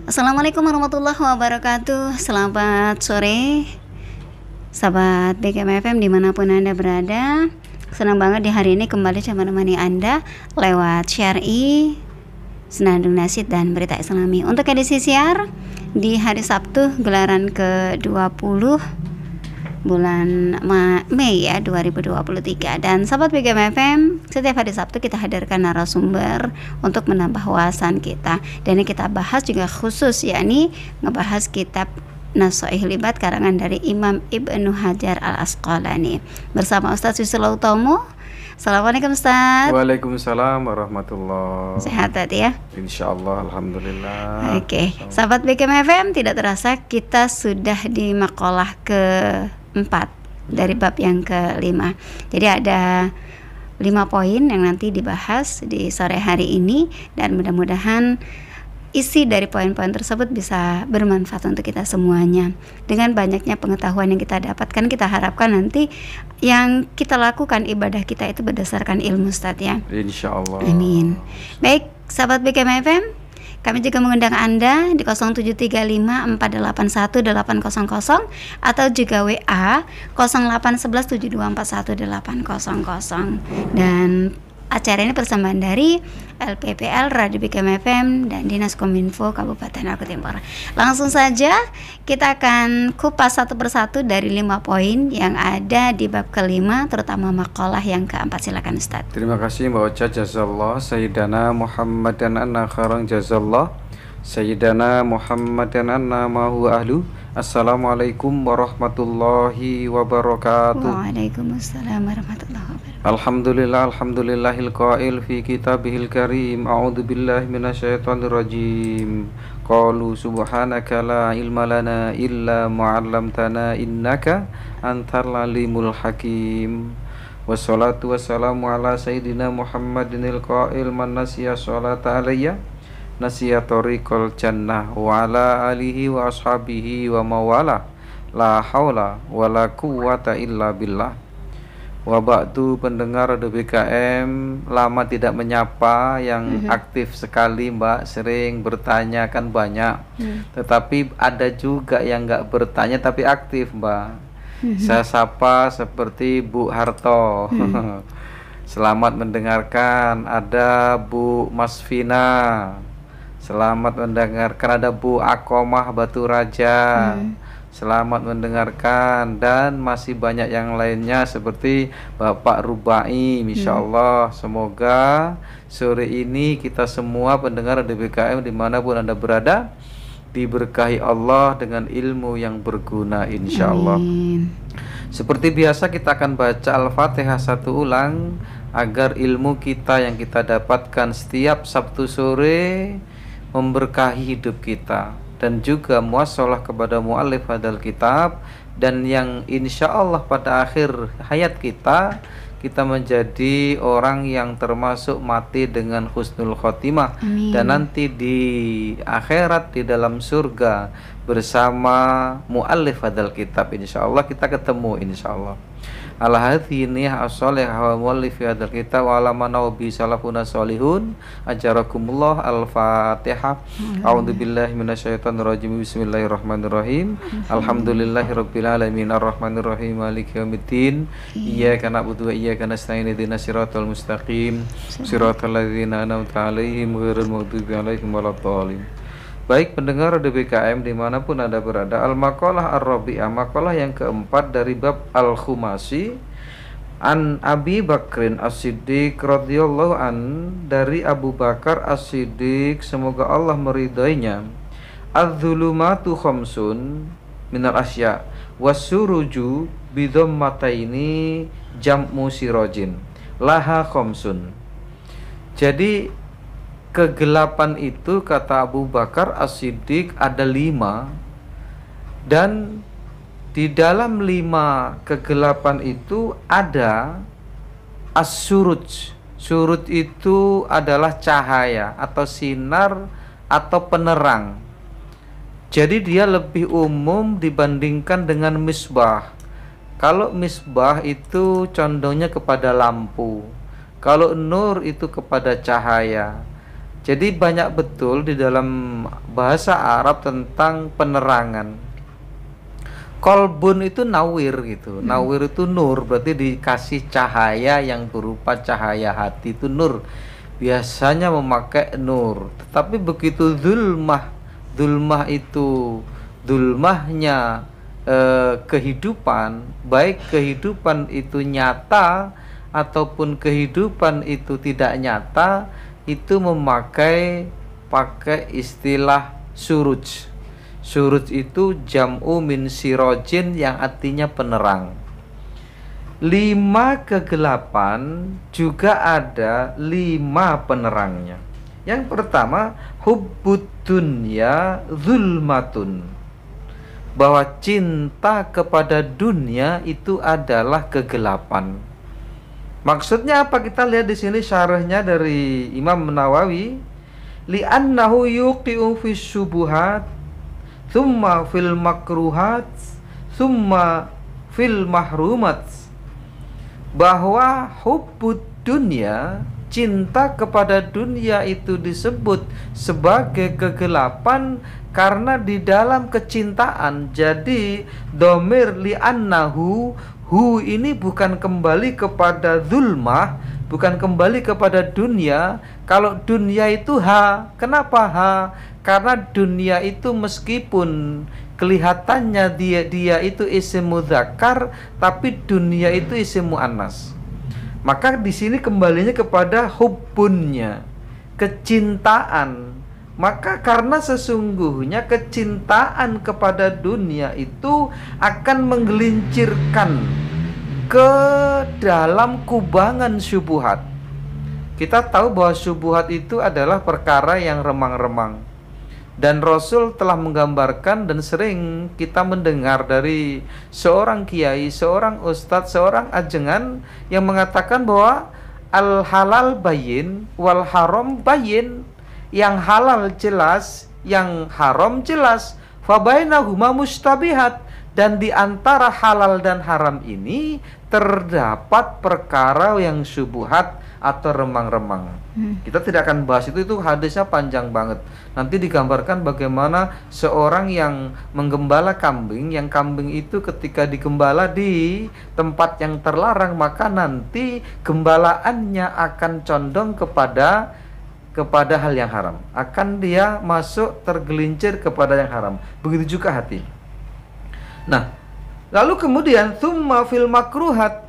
Assalamualaikum warahmatullahi wabarakatuh. Selamat sore sahabat BKM FM dimanapun Anda berada. Senang banget di hari ini kembali saya menemani Anda lewat Syar'i, Senandung Nasyid dan Berita Islami. Untuk edisi siar di hari Sabtu gelaran ke-20 bulan Mei ya 2023. Dan sahabat BKM FM, setiap hari Sabtu kita hadirkan narasumber untuk menambah wawasan kita. Dan ini kita bahas juga khusus yakni ngebahas kitab Nasha'ihul Ibad karangan dari Imam Ibnu Hajar Al-Asqalani bersama Ustaz Yusril Utomo. Assalamualaikum Ustaz. Waalaikumsalam warahmatullahi. Sehat tadi ya? Insyaallah, alhamdulillah. Oke, sahabat BKM FM, tidak terasa kita sudah di makalah ke-4 dari bab yang ke-5. Jadi ada 5 poin yang nanti dibahas di sore hari ini, dan mudah-mudahan isi dari poin-poin tersebut bisa bermanfaat untuk kita semuanya. Dengan banyaknya pengetahuan yang kita dapatkan, kita harapkan nanti yang kita lakukan ibadah kita itu berdasarkan ilmu, Ustaz ya. Insyaallah. Amin. Baik, sahabat BKM FM, kami juga mengundang Anda di 0735481800 atau juga WA 081172410800. Dan acara ini persembahan dari LPPL Radio BKM FM dan Dinas Kominfo Kabupaten Aceh Timur. Langsung saja kita akan kupas satu persatu dari 5 poin yang ada di bab ke-5, terutama makalah yang ke-4. Silakan Ustaz. Terima kasih Mbak Ocha, jazallah. Sayyidana Muhammad dan anna kharang jazallah. Sayyidana Muhammad dan anna mahu ahlu. Assalamualaikum warahmatullahi wabarakatuh. Waalaikumsalam warahmatullahi wabarakatuh. Alhamdulillahil qail fi kitabihil karim. A'udzu billahi minasyaitonir rajim. Qalu subhanaka la ilma lana illa ma 'allamtana innaka antal alimul hakim. Wassalatu wassalamu ala sayyidina Muhammadinil qail man nasiya sholata alayya nasiya tariqal jannah wa ala alihi wa ashabihi wa mawala la haula wa la quwwata illa billah. Wa ba'du, pendengar BKM, lama tidak menyapa, yang aktif sekali Mbak, sering bertanya kan banyak, tetapi ada juga yang nggak bertanya tapi aktif Mbak. Saya sapa seperti Bu Harto. Selamat mendengarkan. Ada Bu Masfina, selamat mendengarkan. Ada Bu Akomah Batu Raja, selamat mendengarkan. Dan masih banyak yang lainnya seperti Bapak Rubai. Insya Allah, semoga sore ini kita semua pendengar DBKM dimanapun Anda berada diberkahi Allah dengan ilmu yang berguna insya Allah. Seperti biasa kita akan baca Al-Fatihah satu ulang agar ilmu kita yang kita dapatkan setiap Sabtu sore memberkahi hidup kita, dan juga muassalah kepada muallif hadal kitab, dan yang insya Allah pada akhir hayat kita menjadi orang yang termasuk mati dengan husnul khotimah. Amin. Dan nanti di akhirat di dalam surga bersama muallif hadal kitab insya Allah kita ketemu insya Allah. Al-hadhini as-salih wa muallif hadal kitab wa alamana wa bi salafuna salihun ajarakumullah. Al-Fatihah. A'udzubillahi minasyaitonir rajim. Bismillahirrahmanirrahim. Alhamdulillahirabbil alamin arrahmanirrahim maliki yaumiddin. Iyyaka na'budu wa iyyaka nasta'in ihdinas siratal mustaqim siratal ladzina an'amta 'alaihim ghairil maghdubi 'alaihim waladdallin. Baik pendengar DBKM dimanapun Anda berada, Al-Maqalah Ar-Rabi'ah, makalah yang keempat dari bab Al-Khumasi. An Abi Bakrin As-Siddiq radhiyallahu an, dari Abu Bakar As-Siddiq semoga Allah meridainya. Adz-dzulumatu khamsun minal asya wasuruju bidhammataini jam'u sirajin laha khamsun. Jadi kegelapan itu kata Abu Bakar As-Siddiq ada 5, dan di dalam 5 kegelapan itu ada as-suruj. Surut itu adalah cahaya atau sinar atau penerang. Jadi dia lebih umum dibandingkan dengan misbah. Kalau misbah itu condongnya kepada lampu, kalau nur itu kepada cahaya. Jadi banyak betul di dalam bahasa Arab tentang penerangan. Kolbun itu nawir gitu. Nawir itu nur, berarti dikasih cahaya yang berupa cahaya hati, itu nur. Biasanya memakai nur. Tetapi begitu zulmah, zulmah itu zulmahnya kehidupan, baik kehidupan itu nyata ataupun kehidupan itu tidak nyata, itu pakai istilah suruj. Suruj itu jam'u min sirojin, yang artinya penerang. 5 kegelapan juga ada 5 penerangnya. Yang pertama, hubbud dunya zulmatun, bahwa cinta kepada dunia itu adalah kegelapan. Maksudnya apa? Kita lihat di sini syarahnya dari Imam Nawawi, li'annahu yuqi'u fis syubuhat thumma fil makruhat thumma fil mahrumat, bahwa hubbud dunya, cinta kepada dunia itu disebut sebagai kegelapan karena di dalam kecintaan. Jadi domir li'annahu, hu ini bukan kembali kepada zulmah, bukan kembali kepada dunia. Kalau dunia itu ha, kenapa ha? Karena dunia itu meskipun kelihatannya dia itu isim mudzakkar, tapi dunia itu isim muannas. Maka di sini kembalinya kepada hubbunnya, kecintaan. Maka karena sesungguhnya kecintaan kepada dunia itu akan menggelincirkan ke dalam kubangan syubhat. Kita tahu bahwa syubhat itu adalah perkara yang remang-remang. Dan Rasul telah menggambarkan, dan sering kita mendengar dari seorang kiai, seorang ustadz, seorang ajengan yang mengatakan bahwa al halal bayin wal haram bayin, yang halal jelas, yang haram jelas, fabainahuma mustabihat, dan di antara halal dan haram ini terdapat perkara yang syubhat atau remang-remang. Kita tidak akan bahas itu hadisnya panjang banget. Nanti digambarkan bagaimana seorang yang menggembala kambing, yang kambing itu ketika digembala di tempat yang terlarang, maka nanti gembalaannya akan condong kepada hal yang haram. Akan dia masuk tergelincir kepada yang haram. Begitu juga hati. Nah, lalu kemudian tsumma fil makruhat,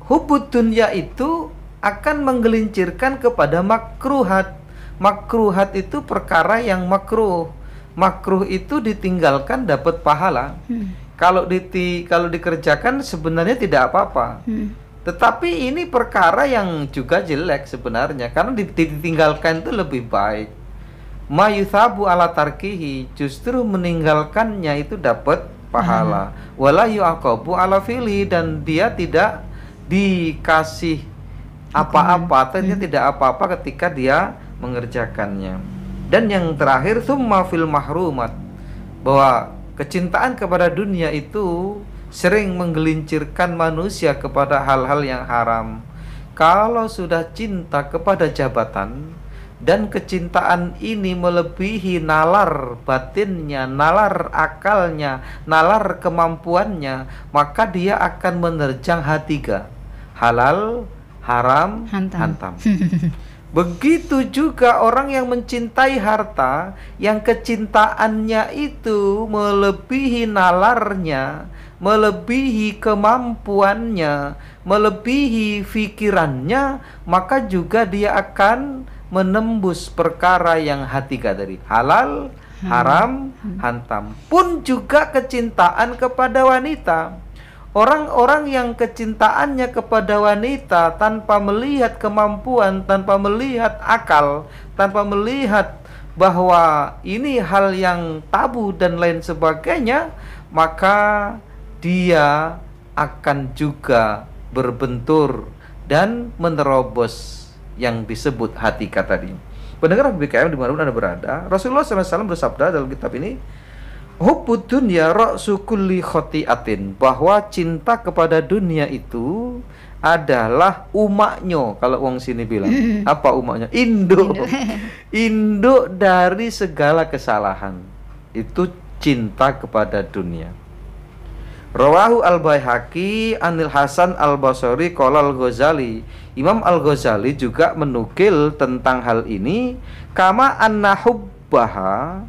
hubbud dunya itu akan menggelincirkan kepada makruhat. Makruhat itu perkara yang makruh. Makruh itu ditinggalkan dapat pahala. Kalau dikerjakan sebenarnya tidak apa-apa. Tetapi ini perkara yang juga jelek sebenarnya, karena ditinggalkan itu lebih baik. Ma yuthabu ala tarkihi, justru meninggalkannya itu dapat pahala. Wala yu'aqabu ala fili, dan dia tidak dikasih apa-apa, artinya tidak apa-apa ketika dia mengerjakannya. Dan yang terakhir, tsumma fil mahrumat, bahwa kecintaan kepada dunia itu sering menggelincirkan manusia kepada hal-hal yang haram. Kalau sudah cinta kepada jabatan, dan kecintaan ini melebihi nalar batinnya, nalar akalnya, nalar kemampuannya, maka dia akan menerjang H3, halal, haram, hantam. Begitu juga orang yang mencintai harta, yang kecintaannya itu melebihi nalarnya, melebihi kemampuannya, melebihi pikirannya, maka juga dia akan menembus perkara yang H3 tadi, halal, haram, hantam. Pun juga kecintaan kepada wanita. Orang-orang yang kecintaannya kepada wanita tanpa melihat kemampuan, tanpa melihat akal, tanpa melihat bahwa ini hal yang tabu dan lain sebagainya, maka dia akan juga berbentur dan menerobos yang disebut H3 tadi. Pendengar BKM dimanapun Anda berada, Rasulullah SAW bersabda dalam kitab ini, hubbud dunya ra'su kulli khoti'atin, bahwa cinta kepada dunia itu adalah umaknya, kalau wong sini bilang. Apa umaknya? Induk. Induk dari segala kesalahan. Itu cinta kepada dunia. Rawahu al-Baihaqi anil Hasan al-Basri qala al-Ghazali. Imam al-Ghazali juga menukil tentang hal ini, kama anna hubbaha,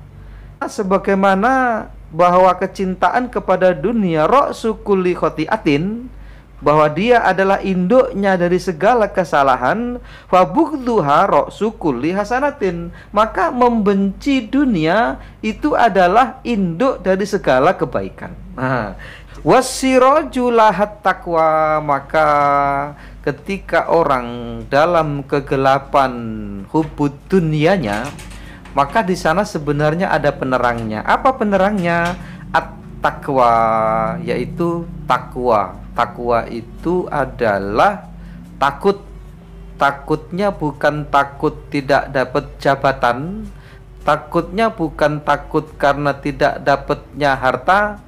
sebagaimana bahwa kecintaan kepada dunia ra'su kulli khati'atin, bahwa dia adalah induknya dari segala kesalahan, wa bughdhuha ra'su kulli hasanatin, maka membenci dunia itu adalah induk dari segala kebaikan. Wasiraju lahat taqwa, maka ketika orang dalam kegelapan hubud dunianya, maka di sana sebenarnya ada penerangnya. Apa penerangnya? At-taqwa, yaitu takwa. Takwa itu adalah takut. Takutnya bukan takut tidak dapat jabatan, takutnya bukan takut karena tidak dapatnya harta,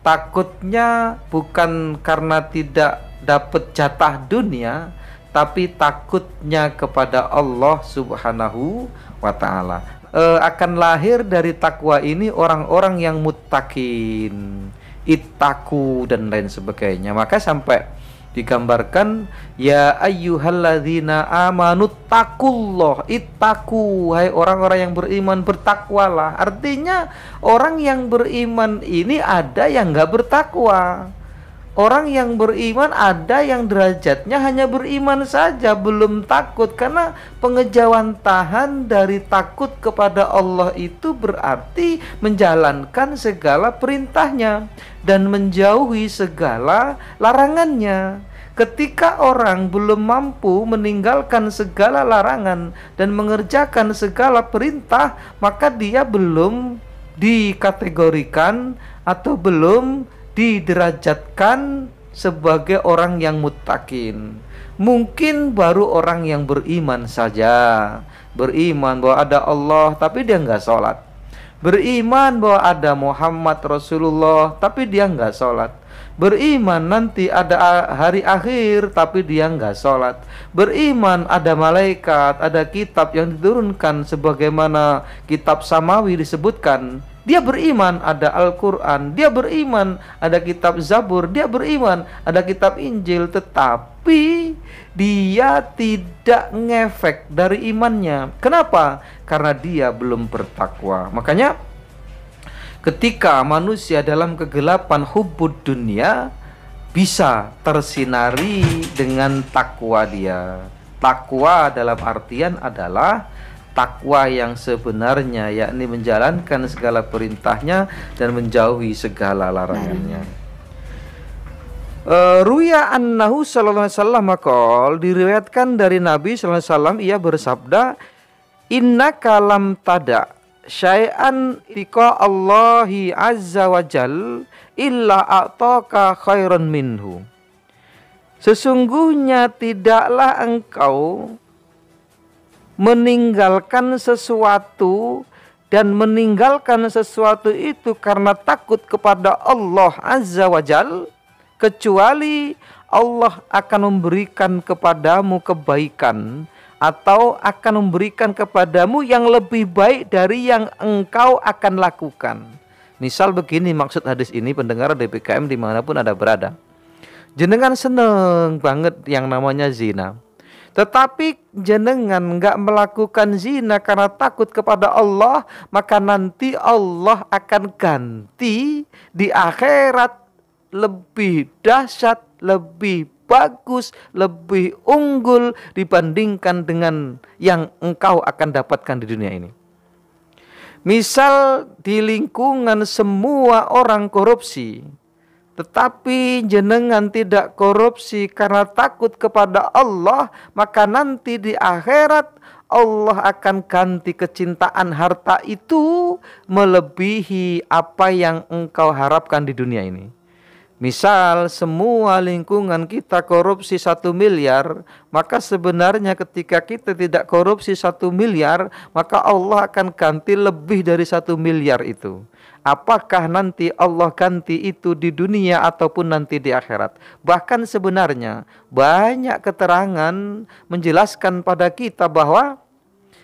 takutnya bukan karena tidak dapat jatah dunia, tapi takutnya kepada Allah Subhanahu wa ta'ala. Akan lahir dari takwa ini orang-orang yang muttaqin, ittaku dan lain sebagainya. Maka sampai digambarkan, ya ayyuhalladzina amanu taqullah, ittaku, hai orang-orang yang beriman bertakwalah. Artinya orang yang beriman ini ada yang enggak bertakwa. Orang yang beriman ada yang derajatnya hanya beriman saja, belum takut. Karena pengejauhan tahan dari takut kepada Allah itu berarti menjalankan segala perintahnya dan menjauhi segala larangannya. Ketika orang belum mampu meninggalkan segala larangan dan mengerjakan segala perintah, maka dia belum dikategorikan atau belum diderajatkan sebagai orang yang muttaqin. Mungkin baru orang yang beriman saja, beriman bahwa ada Allah tapi dia nggak sholat, beriman bahwa ada Muhammad Rasulullah tapi dia nggak sholat, beriman nanti ada hari akhir tapi dia nggak sholat, beriman ada malaikat, ada kitab yang diturunkan sebagaimana kitab samawi disebutkan. Dia beriman ada Al-Quran, dia beriman ada kitab Zabur, dia beriman ada kitab Injil, tetapi dia tidak ngefek dari imannya. Kenapa? Karena dia belum bertakwa. Makanya ketika manusia dalam kegelapan hubbud dunia, bisa tersinari dengan takwa dia. Takwa dalam artian adalah takwa yang sebenarnya, yakni menjalankan segala perintahnya dan menjauhi segala larangannya. Ruya annahu sallallahu alaihi wasallam qol, diriwayatkan dari Nabi sallallahu alaihi wasallam, ia bersabda, innaka lam tada syai'an tika Allahi azza wa jal illa a'taka khairan minhu. Sesungguhnya tidaklah engkau meninggalkan sesuatu dan meninggalkan sesuatu itu karena takut kepada Allah Azza wa Jal, kecuali Allah akan memberikan kepadamu kebaikan atau akan memberikan kepadamu yang lebih baik dari yang engkau akan lakukan. Misal begini maksud hadis ini, pendengar DPKM dimanapun Anda berada. Jenengan seneng banget yang namanya zina, tetapi jenengan enggak melakukan zina karena takut kepada Allah, maka nanti Allah akan ganti di akhirat lebih dahsyat, lebih bagus, lebih unggul dibandingkan dengan yang engkau akan dapatkan di dunia ini. Misal di lingkungan semua orang korupsi, tetapi jenengan tidak korupsi karena takut kepada Allah, maka nanti di akhirat Allah akan ganti kecintaan harta itu melebihi apa yang engkau harapkan di dunia ini. Misal semua lingkungan kita korupsi 1 miliar, maka sebenarnya ketika kita tidak korupsi 1 miliar, maka Allah akan ganti lebih dari 1 miliar itu. apakah nanti Allah ganti itu di dunia ataupun nanti di akhirat. Bahkan sebenarnya banyak keterangan menjelaskan pada kita bahwa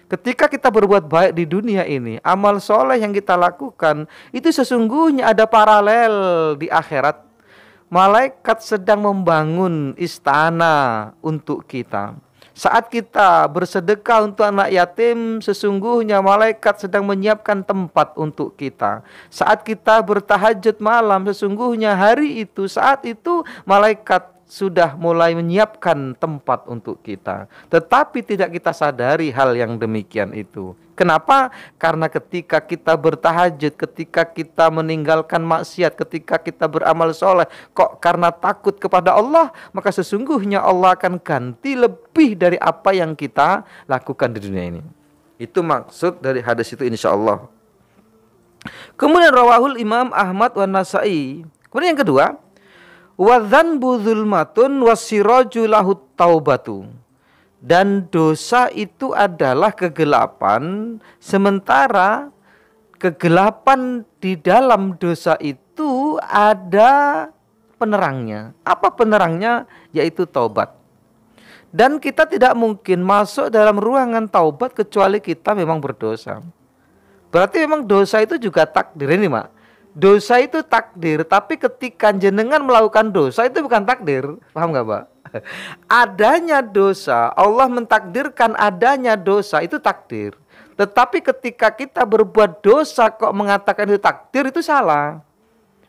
ketika kita berbuat baik di dunia ini, amal soleh yang kita lakukan itu sesungguhnya ada paralel di akhirat. Malaikat sedang membangun istana untuk kita. Saat kita bersedekah untuk anak yatim, sesungguhnya malaikat sedang menyiapkan tempat untuk kita. Saat kita bertahajud malam, sesungguhnya saat itu malaikat sudah mulai menyiapkan tempat untuk kita. Tetapi tidak kita sadari hal yang demikian itu. Kenapa? Karena ketika kita bertahajud, ketika kita meninggalkan maksiat, ketika kita beramal soleh, kok karena takut kepada Allah, maka sesungguhnya Allah akan ganti lebih dari apa yang kita lakukan di dunia ini. Itu maksud dari hadis itu insya Allah. Kemudian rawahul Imam Ahmad wa Nasai. Kemudian yang kedua, wa dzanbu dzulmatun wasiraju lahu taubatu. Dan dosa itu adalah kegelapan, sementara kegelapan di dalam dosa itu ada penerangnya. Apa penerangnya? Yaitu taubat. Dan kita tidak mungkin masuk dalam ruangan taubat kecuali kita memang berdosa. Berarti memang dosa itu juga takdir ini, Mak. Dosa itu takdir, tapi ketika jenengan melakukan dosa itu bukan takdir. Paham gak, Pak? Adanya dosa, Allah mentakdirkan adanya dosa itu takdir. Tetapi ketika kita berbuat dosa kok mengatakan itu takdir, itu salah.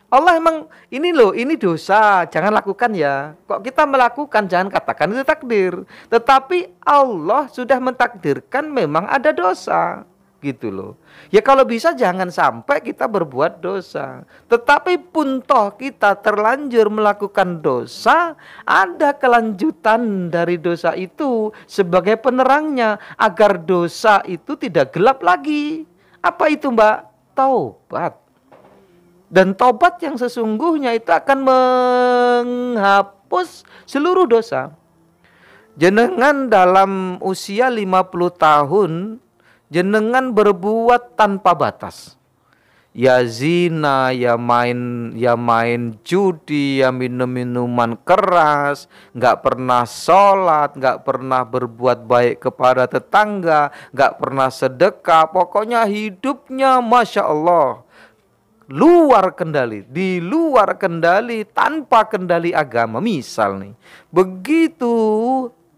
Allah emang ini dosa, jangan lakukan ya. Kok kita melakukan, jangan katakan itu takdir. Tetapi Allah sudah mentakdirkan memang ada dosa. Gitu loh. Ya kalau bisa jangan sampai kita berbuat dosa. Tetapi pun toh kita terlanjur melakukan dosa, ada kelanjutan dari dosa itu sebagai penerangnya agar dosa itu tidak gelap lagi. Apa itu, Mbak? Taubat. Dan taubat yang sesungguhnya itu akan menghapus seluruh dosa. Jenengan dalam usia 50 tahun jenengan berbuat tanpa batas. Ya zina, ya main judi, ya minum minuman keras, nggak pernah sholat, nggak pernah berbuat baik kepada tetangga, nggak pernah sedekah. Pokoknya hidupnya Masya Allah luar kendali, di luar kendali, tanpa kendali agama. Misal nih, begitu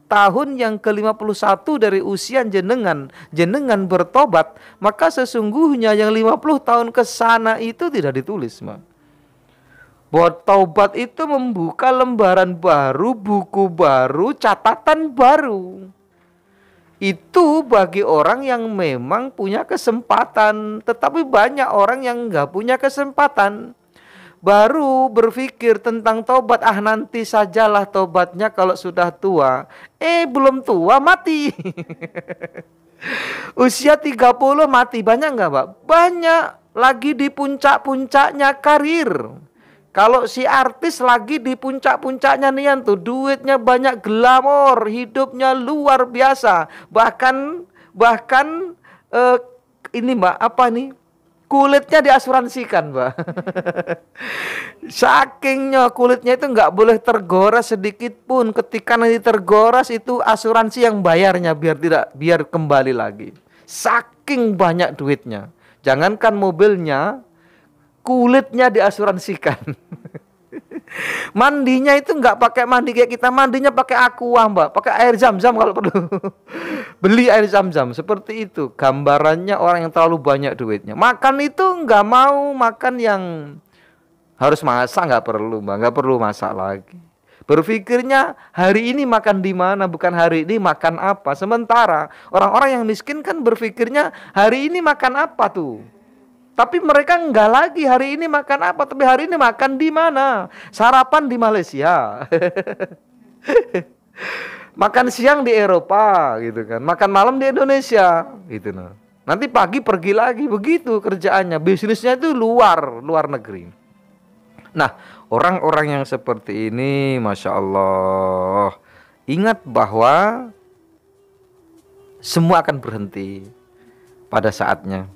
tahun yang ke-51 dari usia jenengan bertobat, maka sesungguhnya yang 50 tahun ke sana itu tidak ditulis, Mak. Bahwa taubat itu membuka lembaran baru, buku baru, catatan baru. Itu bagi orang yang memang punya kesempatan, tetapi banyak orang yang nggak punya kesempatan. Baru berpikir tentang tobat, nanti sajalah tobatnya kalau sudah tua. Belum tua mati. Usia 30 mati, banyak nggak, Pak? Banyak, lagi di puncak-puncaknya karir. Kalau si artis lagi di puncak-puncaknya nih tuh, duitnya banyak, glamor, hidupnya luar biasa. Bahkan ini, Mbak, apa nih? Kulitnya diasuransikan, Mbak. Sakingnya kulitnya itu nggak boleh tergoras sedikit pun. Ketika nanti tergoras itu asuransi yang bayarnya biar kembali lagi. Saking banyak duitnya. Jangankan mobilnya, kulitnya diasuransikan. Mandinya itu nggak pakai mandi kayak kita, mandinya pakai aqua, Mbak, pakai air zam-zam kalau perlu. Beli air zam-zam, seperti itu gambarannya orang yang terlalu banyak duitnya. Makan itu nggak mau makan yang harus masak, nggak perlu, Mbak, nggak perlu masak lagi. Berpikirnya hari ini makan di mana, bukan hari ini makan apa. Sementara orang-orang yang miskin kan berpikirnya hari ini makan apa tuh. Tapi mereka enggak lagi hari ini makan apa, tapi hari ini makan di mana? Sarapan di Malaysia. Makan siang di Eropa gitu kan. Makan malam di Indonesia gitu nah. Nanti pagi pergi lagi, begitu kerjaannya. Bisnisnya itu luar negeri. Nah, orang-orang yang seperti ini Masya Allah, ingat bahwa semua akan berhenti pada saatnya.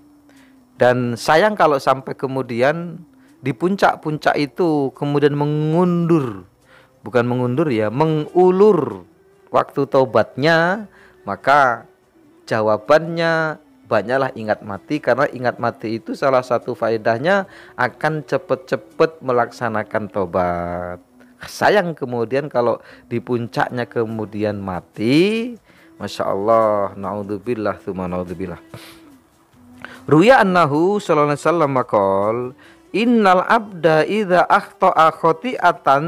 Dan sayang kalau sampai kemudian di puncak-puncak itu kemudian mengulur waktu taubatnya, maka jawabannya banyaklah ingat mati, karena ingat mati itu salah satu faedahnya akan cepat-cepat melaksanakan taubat. Sayang kemudian kalau di puncaknya kemudian mati, Masya Allah, naudzubillah tsumma naudzubillah. Ruya annahu sallallahu alaihi wasallam maqal, innal abda idza akhta'a khati'atan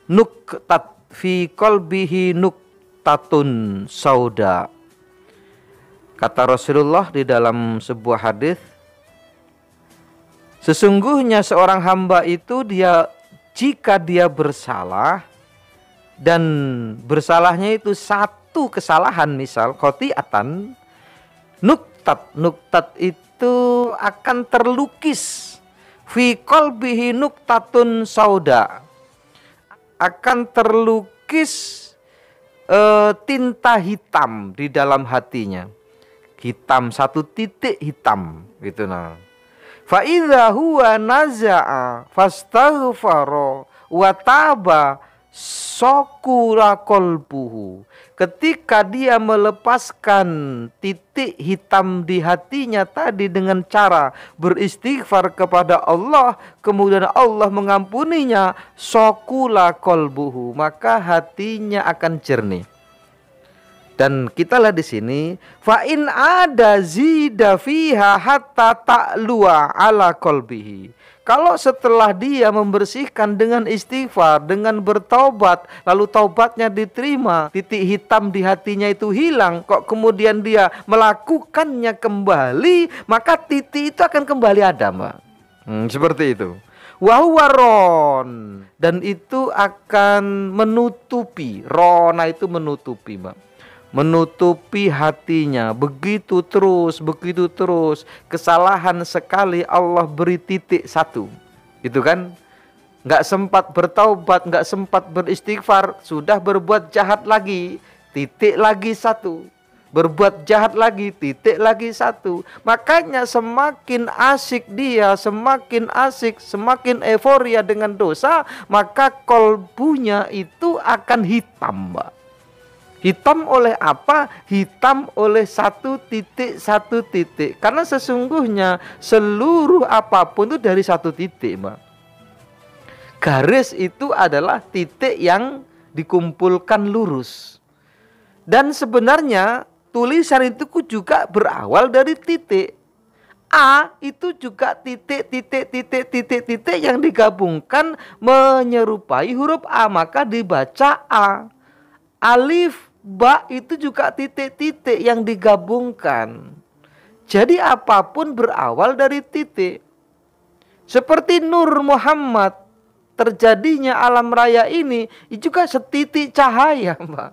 nuktat fi qalbihi nuktatun sauda. Kata Rasulullah di dalam sebuah hadis, sesungguhnya seorang hamba itu jika dia bersalah, dan bersalahnya itu satu kesalahan, misal khotiatan, nuktat itu akan terlukis fi qalbihi nuktatun sauda, akan terlukis tinta hitam di dalam hatinya. Hitam, satu titik hitam gitu. Nah, fa idza huwa naza'a fastaghfara wa taba saqura qalbuhu. Ketika dia melepaskan titik hitam di hatinya tadi dengan cara beristighfar kepada Allah, kemudian Allah mengampuninya, saqula qalbuhu, maka hatinya akan jernih. Dan kita lihat di sini, fa in ada zida fiha hatta ta'luwa ala qalbihi. Kalau setelah dia membersihkan dengan istighfar, dengan bertaubat, lalu taubatnya diterima, titik hitam di hatinya itu hilang, kok kemudian dia melakukannya kembali, maka titik itu akan kembali ada, Mbak. Seperti itu. Wahuwaron, dan itu akan menutupi, rona itu menutupi, Mbak. Menutupi hatinya, begitu terus, kesalahan sekali Allah beri titik satu, gitu kan? Nggak sempat bertaubat, nggak sempat beristighfar, sudah berbuat jahat lagi, titik lagi satu, berbuat jahat lagi, titik lagi satu. Makanya semakin asik dia, semakin asik, semakin euforia dengan dosa, maka kolbunya itu akan hitam, Mbak. Hitam oleh apa? Hitam oleh satu titik. Karena sesungguhnya seluruh apapun itu dari satu titik, Mbak. Garis itu adalah titik yang dikumpulkan lurus. Dan sebenarnya tulisan itu juga berawal dari titik. A itu juga titik yang digabungkan menyerupai huruf A, maka dibaca A. Alif, ba itu juga titik-titik yang digabungkan. Jadi apapun berawal dari titik. Seperti Nur Muhammad, terjadinya alam raya ini juga setitik cahaya, Mbak.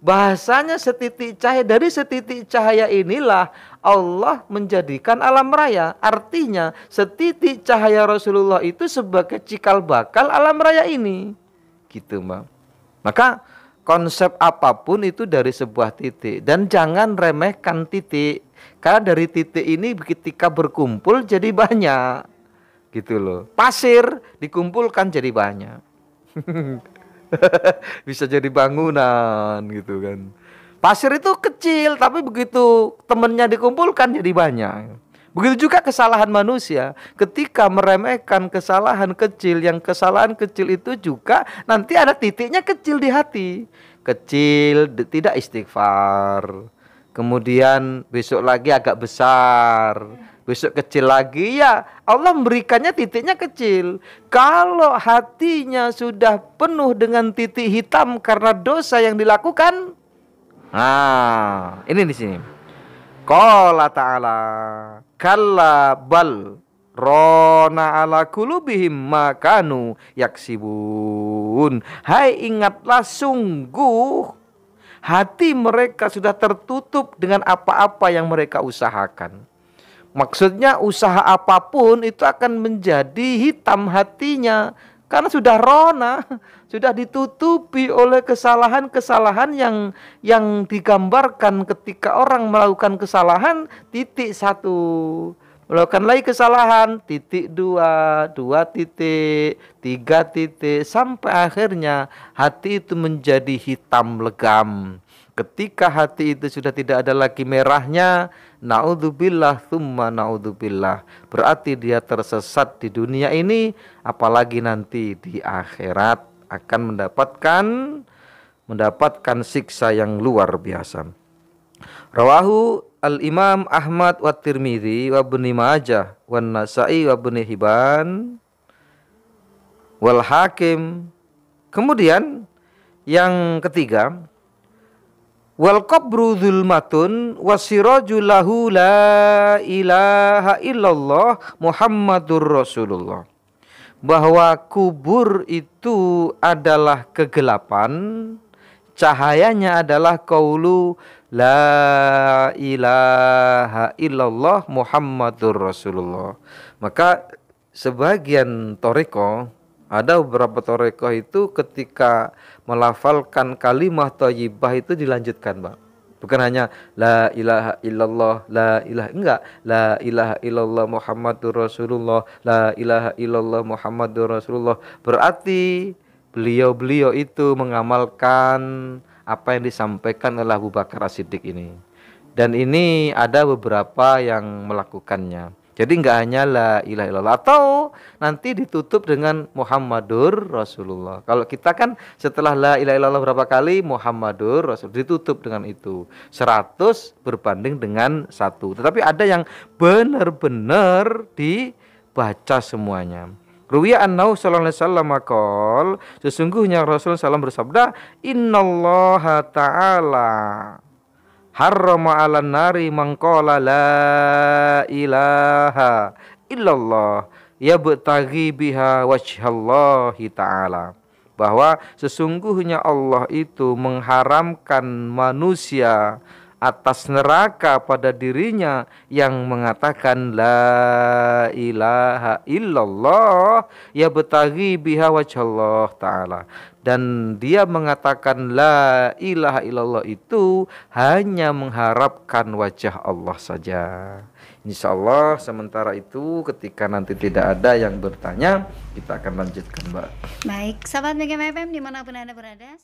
Bahasanya setitik cahaya. Dari setitik cahaya inilah Allah menjadikan alam raya. Artinya setitik cahaya Rasulullah itu sebagai cikal bakal alam raya ini. Gitu, Mbak. Maka konsep apapun itu dari sebuah titik. Dan jangan remehkan titik. Karena dari titik ini ketika berkumpul jadi banyak. Gitu loh. Pasir dikumpulkan jadi banyak. Bisa jadi bangunan gitu kan. Pasir itu kecil, tapi begitu temennya dikumpulkan jadi banyak. Begitu juga kesalahan manusia. Ketika meremehkan kesalahan kecil, yang kesalahan kecil itu juga nanti ada titiknya kecil di hati. Kecil, tidak istighfar. Kemudian besok lagi agak besar. Besok kecil lagi, ya Allah memberikannya titiknya kecil. Kalau hatinya sudah penuh dengan titik hitam karena dosa yang dilakukan. Nah, ini di sini. Qala ta'ala kalla bal rona ala kulubihim makanu yaksibun. Hai, ingatlah, sungguh hati mereka sudah tertutup dengan apa-apa yang mereka usahakan. Maksudnya usaha apapun itu akan menjadi hitam hatinya Karena sudah rona, sudah ditutupi oleh kesalahan-kesalahan yang digambarkan ketika orang melakukan kesalahan, titik satu. Melakukan lagi kesalahan, titik dua, dua titik, tiga titik, sampai akhirnya hati itu menjadi hitam legam. Ketika hati itu sudah tidak ada lagi merahnya, naudzubillah tsumma naudzubillah. Berarti dia tersesat di dunia ini, apalagi nanti di akhirat akan mendapatkan siksa yang luar biasa. Rawahu al-Imam Ahmad wa Tirmidzi wa Ibnu Majah wa Nasa'i wa Ibnu Hibban wal Hakim. Kemudian yang ketiga, wal qabru dzulmatun wasiraju lahu la ilaha illallah Muhammadur Rasulullah. Bahwa kubur itu adalah kegelapan, cahayanya adalah qaulu la ilaha illallah Muhammadur Rasulullah. Maka sebagian toriko, ada beberapa toriko itu ketika melafalkan kalimah thayyibah itu dilanjutkan, Pak. Bukan hanya la ilaha illallah, la ilaha, enggak, la ilaha illallah Muhammadur Rasulullah, la ilaha illallah Muhammadur Rasulullah. Berarti beliau-beliau itu mengamalkan apa yang disampaikan oleh Abu Bakar As-Siddiq ini. Dan ini ada beberapa yang melakukannya. Jadi enggak hanya la ilaha illallah, atau nanti ditutup dengan Muhammadur Rasulullah. Kalau kita kan setelah la ilaha illallah berapa kali Muhammadur Rasul, ditutup dengan itu. 100 berbanding dengan 1. Tetapi ada yang benar-benar dibaca semuanya. Ruwiya annahu sallallahu alaihi wasallam qol, sesungguhnya Rasulullah SAW bersabda, innallaha ta'ala harrama 'alan nari man qala la ilaha illallah yabtaghi biha wajhallahi ta'ala. Bahwa sesungguhnya Allah itu mengharamkan manusia atas neraka pada dirinya yang mengatakan la ilaha illallah yabtaghi biha wajhallah ta'ala. Dan dia mengatakan la ilaha illallah itu hanya mengharapkan wajah Allah saja. Insya Allah sementara itu ketika nanti tidak ada yang bertanya, kita akan lanjutkan, Mbak. Baik, sahabat BGM FM dimanapun Anda berada.